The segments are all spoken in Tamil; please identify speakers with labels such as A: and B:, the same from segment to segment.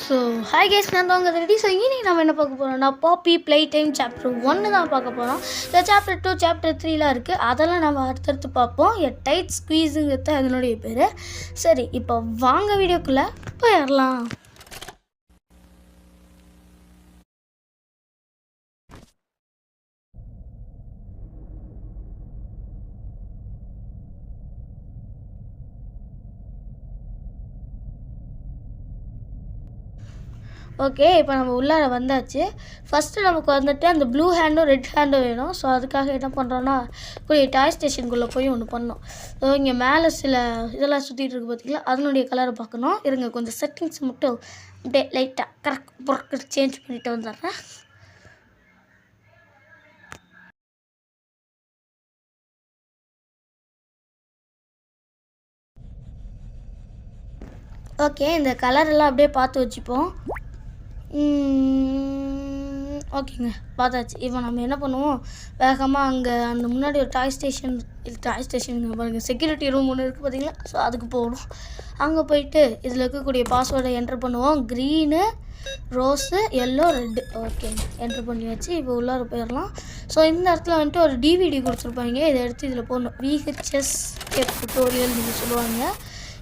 A: ஸோ ஹாய் கேஸ், நான் தான் உங்கள் ரெடி. ஸோ இனி நம்ம என்ன பார்க்க போகிறோம்னா பாப்பி ப்ளே டைம் சாப்டர் 1 தான் பார்க்க போகிறோம். இந்த சாப்டர் 2 சாப்டர் 3லாம் இருக்குது, அதெல்லாம் நம்ம அடுத்தடுத்து பார்ப்போம். டைட் ஸ்குவீஸுங்கிறது அதனுடைய பேர். சரி, இப்போ வாங்க வீடியோக்குள்ளே போயிடலாம். ஓகே, இப்போ நம்ம உள்ளார வந்தாச்சு. ஃபஸ்ட்டு நமக்கு வந்துட்டு அந்த ப்ளூ ஹேண்டும் ரெட் ஹேண்டும் வேணும். ஸோ அதுக்காக என்ன பண்ணுறோன்னா, போய் டாய் ஸ்டேஷனுக்குள்ளே போய் ஒன்று பண்ணோம். ஸோ இங்கே மேலே சில இதெல்லாம் சுற்றிட்டு இருக்கு பார்த்தீங்களா, அதனுடைய கலரை பார்க்கணும். இருங்க, கொஞ்சம் செட்டிங்ஸ் மட்டும் அப்படியே லைட்டாக கரெக்ட் பொருட்கள் சேஞ்ச் பண்ணிட்டு வந்துடுறேன். ஓகே, இந்த கலரெல்லாம் அப்படியே பார்த்து வச்சுப்போம். ஓகேங்க, பார்த்தாச்சு. இப்போ நம்ம என்ன பண்ணுவோம், வேகமாக அங்கே அந்த முன்னாடி ஒரு டாய் ஸ்டேஷனுங்க பாருங்கள், செக்யூரிட்டி ரூம் ஒன்று இருக்குது பார்த்தீங்களா. ஸோ அதுக்கு போகணும். அங்கே போயிட்டு இதில் இருக்கக்கூடிய பாஸ்வேர்டை என்ட்ரு பண்ணுவோம். Green, rose, yellow, red. ஓகேங்க, என்ட்ரு பண்ணியாச்சு. இப்போ உள்ளார போயிடலாம். ஸோ இந்த இடத்துல வந்துட்டு ஒரு டிவிடி கொடுத்துருப்பாங்க, இதை எடுத்து இதில் போடணும். VHS டுட்டோரியல் நீங்கள் சொல்லுவாங்க.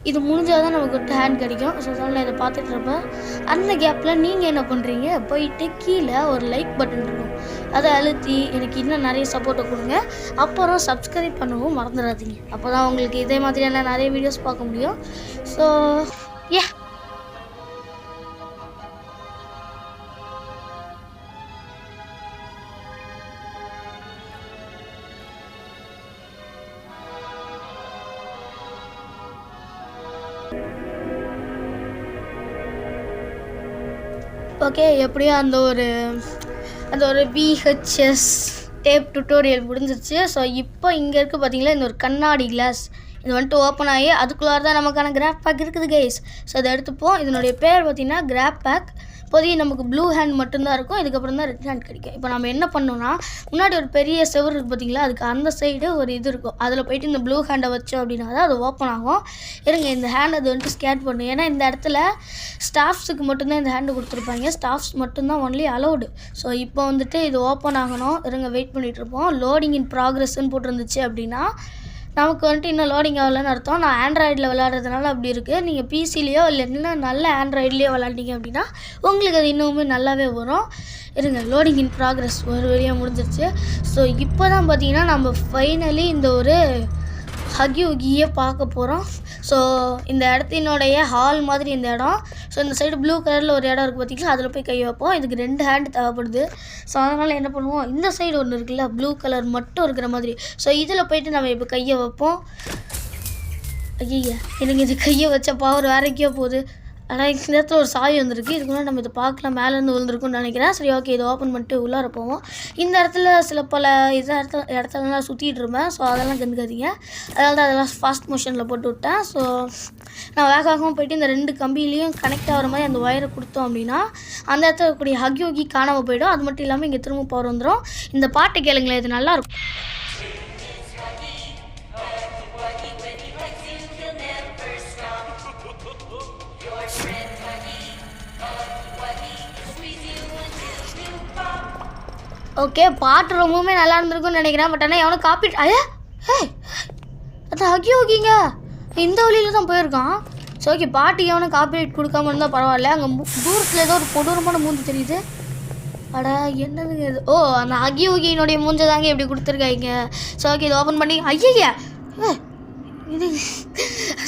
A: இது முடிஞ்சால் தான் நமக்கு ஒரு ஹேண்ட் கிடைக்கும். ஸோ அதனால் இதை பார்த்துட்டு இருப்பேன். அந்த கேப்பில் நீங்கள் என்ன பண்ணுறீங்க, போயிட்டு கீழே ஒரு லைக் பட்டன் இருக்கும், அதை அழுத்தி எனக்கு இன்னும் நிறைய சப்போர்ட்டை கொடுங்க. அப்புறம் சப்ஸ்கிரைப் பண்ணவும் மறந்துடாதீங்க. அப்போ தான் உங்களுக்கு இதே மாதிரியான நிறைய வீடியோஸ் பார்க்க முடியும். ஸோ ஏ ஓகே, எப்படியோ அந்த ஒரு VHS டேப் டுட்டோரியல் முடிஞ்சிருச்சு. ஸோ இப்போ இங்கே இருக்குது பார்த்தீங்களா, இந்த ஒரு கண்ணாடி கிளாஸ், இது வந்துட்டு ஓப்பன் ஆகி அதுக்குள்ளார தான் நமக்கான கிராப் பேக் இருக்குது கைஸ். ஸோ அதை எடுத்துப்போம். இதனுடைய பேர் பார்த்திங்கன்னா கிராப் பேக். இப்போதைக்கு நமக்கு ப்ளூ ஹேண்ட் மட்டும்தான் இருக்கும், இதுக்கப்புறம் தான் ரெட் ஹேண்ட் கிடைக்கும். இப்போ நம்ம என்ன பண்ணோம்னா, முன்னாடி ஒரு பெரிய செவர் இருக்குது பார்த்தீங்களா, அதுக்கு அந்த சைடு ஒரு இது இருக்கும், அதில் போய்ட்டு இந்த ப்ளூ ஹேண்டை வச்சோம் அப்படின்னா தான் அது ஓப்பன் ஆகும். இருங்க, இந்த ஹேண்ட் அது வந்துட்டு ஸ்கேன் பண்ணும். ஏன்னா இந்த இடத்துல ஸ்டாஃப்ஸுக்கு மட்டும்தான் இந்த ஹேண்டு கொடுத்துருப்பாங்க, ஸ்டாஃப்ஸ் மட்டும்தான் ஒன்லி அலௌடு. ஸோ இப்போ வந்துட்டு இது ஓப்பன் ஆகணும். இருங்க, வெயிட் பண்ணிகிட்டு இருப்போம். லோடிங் இன் ப்ராக்ரஸ்ன்னு போட்டிருந்துச்சு அப்படின்னா நமக்கு வந்துட்டு இன்னும் லோடிங் ஆகலன்னு அர்த்தம். நான் ஆண்ட்ராய்டில் விளாட்றதுனால அப்படி இருக்குது. நீங்கள் பிசிலேயோ இல்லை இன்னும் நல்ல ஆண்ட்ராய்ட்லேயோ விளாண்டிங்க அப்படின்னா உங்களுக்கு அது இன்னுமே நல்லாவே வரும். இருங்க, லோடிங் இன் ப்ராக்ரஸ் ஒரு வழியாக முடிஞ்சிருச்சு. ஸோ இப்போ தான் பார்த்தீங்கன்னா நம்ம ஃபைனலி இந்த ஒரு ஹக்கி உக்கியே பார்க்க போகிறோம். ஸோ இந்த இடத்தினுடைய ஹால் மாதிரி இந்த இடம். ஸோ இந்த சைடு ப்ளூ கலரில் ஒரு இடம் இருக்குது பார்த்தீங்களா, அதில் போய் கை வைப்போம். இதுக்கு 2 ஹேண்ட் தேவைப்படுது. ஸோ அதனால் என்ன பண்ணுவோம், இந்த சைடு ஒன்று இருக்குல்ல ப்ளூ கலர் மட்டும் இருக்கிற மாதிரி, ஸோ இதில் போய்ட்டு நம்ம இப்போ கையை வைப்போம். ஐயா, எனக்கு இது கையை வச்ச பவர் வேற எங்கேயோ போகுது. ஆனால் இந்த இடத்துல ஒரு சாவி வந்திருக்கு, இதுக்கு முன்னாடி நம்ம இதை பார்க்கலாம், மேலேருந்து விழுந்துருக்குன்னு நினைக்கிறேன். சரி, ஓகே, இதை ஓப்பன் பண்ணிட்டு உள்ளார போவோம். இந்த இடத்துல சில பல இடத்துலலாம் சுற்றிட்டு இருப்பேன். ஸோ அதெல்லாம் கண்டுக்காதீங்க, அதனால தான் அதெல்லாம் ஃபாஸ்ட் மோஷனில் போட்டு விட்டேன். ஸோ நான் வேகமாக போய்ட்டு இந்த 2 கம்பியிலையும் கனெக்ட் ஆகிற மாதிரி அந்த ஒயரை கொடுத்தோம் அப்படின்னா அந்த இடத்துல இருக்கக்கூடிய ஹக்கி ஹக்கி காணாமல் போய்டும். அது மட்டும் இல்லாமல் இங்கே திரும்ப பவர் வந்துடும். இந்த பாட்டு கேளுங்களேன், இது நல்லாயிருக்கும். ஓகே, பாட்டு ரொம்பவுமே நல்லா இருந்திருக்குன்னு நினைக்கிறேன். பட் ஆனால் எவனும் காப்பி அது ஹக்கி ஹக்கிங்க இந்த வழியில் தான் போயிருக்கான். ஸோ ஓகே, பாட்டு எவனும் காப்பிரைட் கொடுக்காம இருந்தால் பரவாயில்ல. அங்கே தூரத்தில் ஏதோ ஒரு கொடூரமான மூஞ்சி தெரியுது. அட என்னதுங்க இது? ஓ, அந்த ஹக்கி ஹக்கியினுடைய மூஞ்சை தாங்க இப்படி கொடுத்துருக்காங்க. ஸோ ஓகே, இது ஓப்பன் பண்ணி ஐயா இது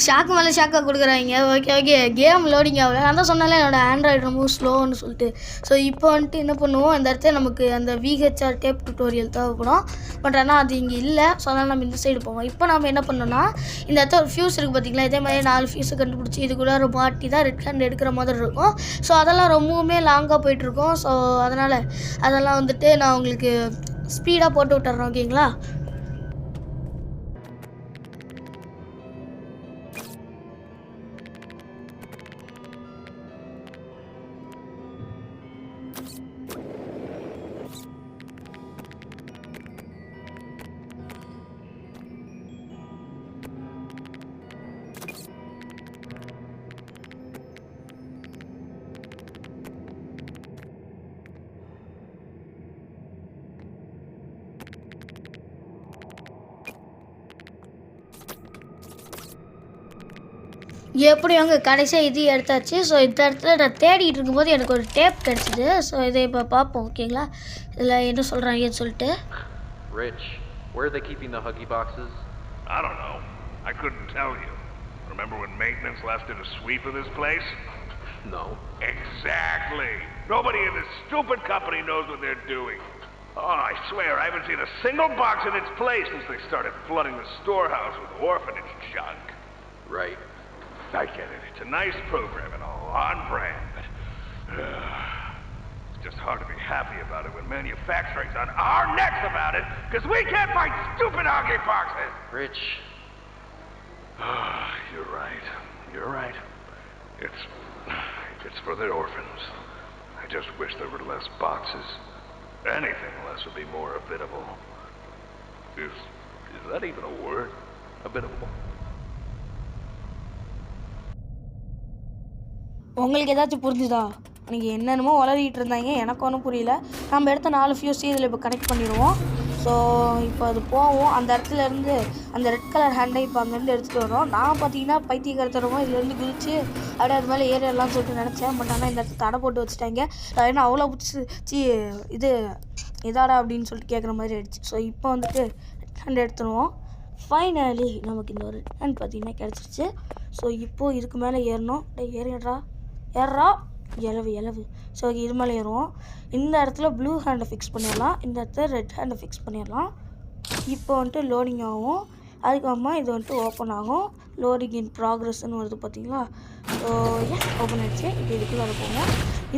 A: ஷாக்கு மேலே ஷாக்காக கொடுக்குறாங்க. ஓகே, கேம் லோடிங் ஆகல. நான் தான் சொன்னாலே என்னோடய ஆண்ட்ராய்டு ரொம்ப ஸ்லோன்னு சொல்லிட்டு. ஸோ இப்போ வந்துட்டு என்ன பண்ணுவோம், இந்த இடத்துல நமக்கு அந்த VHR டேப் டுட்டோரியல் தேவைப்படும். பட் ஆனால் அது இங்கே இல்லை. ஸோ அதனால் நம்ம இந்த சைடு போவோம். இப்போ நம்ம என்ன பண்ணோம்னா, இந்த இடத்துல ஒரு ஃபியூஸ் இருக்குது பார்த்தீங்களா, இதே மாதிரி 4 ஃபியூஸை கண்டுபிடிச்சி இதுக்குள்ளே ஒரு மாட்டி தான் ரெட் ஹேண்ட் எடுக்கிற மாதிரி இருக்கும். ஸோ அதெல்லாம் ரொம்பவுமே லாங்காக போயிட்டுருக்கோம். ஸோ அதெல்லாம் வந்துட்டு நான் உங்களுக்கு ஸ்பீடாக போட்டு விட்டுறேன். ஓகேங்களா? எப்படி அவங்க கடைசியாக இது எடுத்தாச்சு. ஸோ இந்த இடத்துல நான் தேடிட்டு இருக்கும்போது எனக்கு ஒரு டேப் கிடச்சிது. ஸோ இதை இப்போ பார்ப்போம் ஓகேங்களா. இதில் என்ன சொல்கிறாங்கன்னு சொல்லிட்டு.
B: Rich, where are they keeping the Huggy boxes?
C: I don't know. I couldn't tell you. Remember when maintenance last did a sweep of this place?
B: No.
C: Exactly. Nobody in this stupid company knows what they're doing. Oh, I swear I haven't seen a single box in its place since they started flooding the storehouse with orphanage junk.
B: Right.
C: I get it. It's a nice program and all, on brand, but it's just hard to be happy about it when manufacturing's on our necks about it because we can't find stupid Huggy boxes.
B: Rich.
C: You're right. You're right. It's for the orphans. I just wish there were less boxes. Anything less would be more habitable. Is that even a word? Habitable?
A: உங்களுக்கு ஏதாச்சும் புரிஞ்சுதா? எனக்கு என்னென்னமோ வளரிட்டு இருந்தாங்க, எனக்கு ஒன்றும் புரியல. நம்ம எடுத்த 4 ஃபியூஸ் இதில் இப்போ கனெக்ட் பண்ணிடுவோம். ஸோ இப்போ அது போவோம். அந்த இடத்துலேருந்து அந்த ரெட் கலர் ஹேண்டை இப்போ அங்கேருந்து எடுத்துகிட்டு வரோம். நான் பார்த்தீங்கன்னா பைத்தியக்காரத்தனமாக இதுலேருந்து குதிச்சு அப்படியே அது மேலே ஏறிடலாம்னு சொல்லிட்டு நினச்சேன். பட் ஆனால் இந்த இடத்துல தடை போட்டு வச்சுட்டாங்க. ஏன்னா அவ்வளோ பிடிச்சி இது இதாடா அப்படின்னு சொல்லிட்டு கேட்குற மாதிரி ஆயிடுச்சு. ஸோ இப்போ வந்துட்டு ரெட் ஹேண்ட் எடுத்துருவோம். ஃபைனலி நமக்கு இந்த ஒரு ரெட் ஹேண்ட் பார்த்தீங்கன்னா கிடச்சிருச்சு. ஸோ இப்போது இதுக்கு மேலே ஏறணும். ஏறிடுறா எலவு. ஸோ இது மேலே ஏறுவோம். இந்த இடத்துல ப்ளூ ஹேண்டை ஃபிக்ஸ் பண்ணிடலாம். இந்த இடத்துல ரெட் ஹேண்டை ஃபிக்ஸ் பண்ணிடலாம். இப்போ வந்துட்டு லோடிங் ஆகும். அதுக்கப்புறமா இது வந்துட்டு ஓப்பன் ஆகும். லோடிங் இன் ப்ராக்ரஸ்ன்னு வருது பார்த்தீங்களா. ஸோ எஸ் ஓப்பன் ஆகிடுச்சு. இப்போ இதுக்குள்ளே போங்க.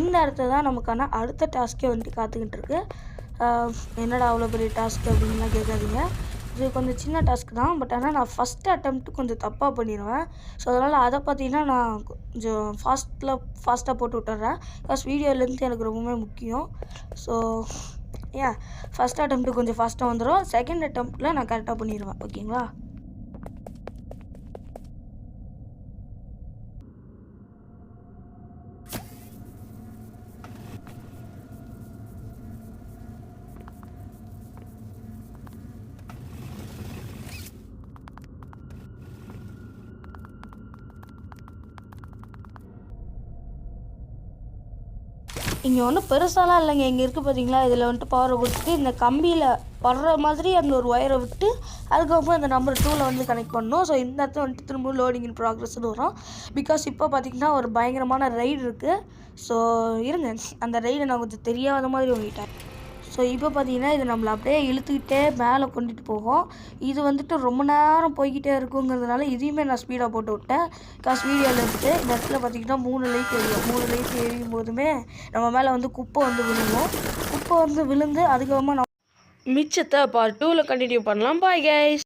A: இந்த இடத்துல தான் நமக்கான அடுத்த டாஸ்க்கே வந்துட்டு காத்துக்கிட்டு இருக்கு. என்னடா அவ்வளோ பெரிய டாஸ்க் அப்படின்லாம் கேட்காதீங்க. இது கொஞ்சம் சின்ன டாஸ்க் தான். பட் ஆனால் நான் ஃபஸ்ட்டு அட்டெம்ப்ட் கொஞ்சம் தப்பாக பண்ணிடுவேன். ஸோ அதனால் அதை பார்த்தீங்கன்னா நான் கொஞ்சம் ஃபாஸ்ட்டாக போட்டு விட்டுறேன். பிகாஸ் வீடியோலேருந்து எனக்கு ரொம்பவே முக்கியம். ஸோ ஏன் ஃபஸ்ட் அட்டெம்ப்ட்டு கொஞ்சம் ஃபாஸ்ட்டாக வந்துடும். செகண்ட் அட்டெம்ப்ட்டில் நான் கரெக்டாக பண்ணிடுவேன் ஓகேங்களா. இங்கே ஒன்றும் பெருசாலாம் இல்லைங்க. இங்கே இருக்குது பார்த்தீங்களா, இதில் வந்துட்டு பவரை கொடுத்துட்டு இந்த கம்பியில் படுற மாதிரி அந்த ஒரு ஒயரை விட்டு அதுக்கப்புறம் அந்த நம்பர் 2ல் வந்து கனெக்ட் பண்ணணும். ஸோ இந்த இடத்துல வந்துட்டு திரும்ப லோடிங் இன் ப்ராக்ரஸ்ன்னு வரும். பிகாஸ் இப்போ பார்த்திங்கன்னா ஒரு பயங்கரமான ரைடு இருக்குது. ஸோ இருங்க, அந்த ரைடை நான் கொஞ்சம் தெரியாத மாதிரி வாங்கிட்டேன். ஸோ இப்போ பார்த்தீங்கன்னா இது நம்மளை அப்படியே இழுத்துக்கிட்டே மேலே கொண்டுட்டு போகும். இது வந்துட்டு ரொம்ப நேரம் போய்கிட்டே இருக்குங்கிறதுனால இதையுமே நான் ஸ்பீடாக போட்டு விட்டேன். பிகாஸ் வீடியோவில் இருந்துட்டு இந்த இடத்துல பார்த்தீங்கன்னா 3 லைட் எரியும். 3 லைட் எரியும் போதுமே நம்ம மேலே வந்து குப்பை வந்து விழுகும். குப்பை வந்து விழுந்து அதுக்கப்புறமா நம்ம மிச்சத்தை பார்ட் 2ல் கண்டினியூ பண்ணலாம். Bye guys.